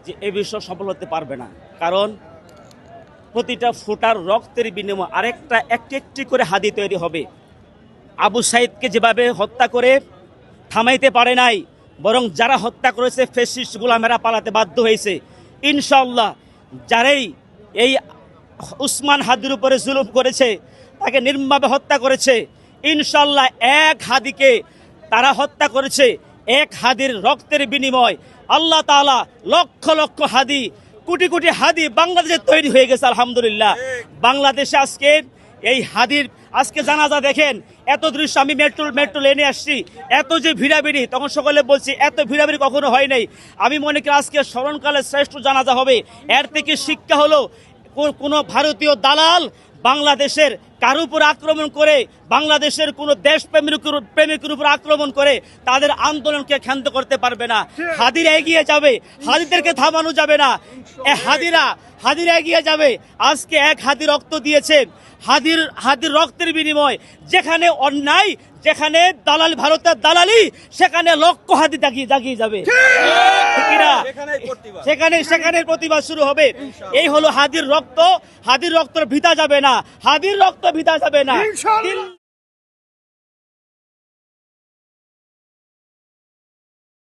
যে এ বিষয়ে সফল হতে পারবে না। কারণ প্রতিটা ফোঁটার রক্তের বিনিময়ে আরেকটা একটি একটি করে হাদি তৈরি হবে। আবু সাইদকে যেভাবে হত্যা করে থামাইতে পারে নাই, বরং যারা হত্যা করেছে ফ্যাসিস্ট গোলামেরা পালাতে বাধ্য হয়েছে। ইনশাআল্লাহ যারাই এই উসমান হাদির উপরে জুলুম করেছে, তাকে নির্মমভাবে হত্যা করেছে, ইনশাআল্লাহ এক হাদিকে তারা হত্যা করেছে, এক হাদির রক্তের বিনিময় আল্লাহ তাআলা লক্ষ লক্ষ হাদি, কোটি কোটি হাদি বাংলাদেশে তৈরি হয়ে গেছে। আলহামদুলিল্লাহ বাংলাদেশে আজকে এই হাদির আজকে জানাজা দেখেন, এত দৃশ্য আমি মেট্রো লেনে আসছি, এত যে ভিড়াভিড়ি, তখন সকলে বলছি এত ভিড়াভিড়ি কখনো হয় নাই। আমি মনে করি আজকে স্মরণকালে শ্রেষ্ঠ জানাজা হবে। এর থেকে শিক্ষা হলো কোনো ভারতীয় দালাল বাংলাদেশের কারো উপর আক্রমণ করে, বাংলাদেশের কোনো দেশ প্রেমিকের উপর আক্রমণ করে তাদের আন্দোলনকে ক্ষান্ত করতে পারবে না। হাদিরা এগিয়ে যাবে, হাদিদেরকে থামানো যাবে না। হাদিরা এগিয়ে যাবে। আজকে এক হাদি রক্ত দিয়েছে, হাদির রক্তের বিনিময় যেখানে অন্যায়, যেখানে দালাল, ভারতের দালালি, সেখানে লক্ষ হাদি জাগিয়ে যাবে, সেখানে প্রতিবাদ শুরু হবে। এই হলো হাদির রক্ত ভিতা যাবে না, হাদির রক্ত ভিতা যাবে না।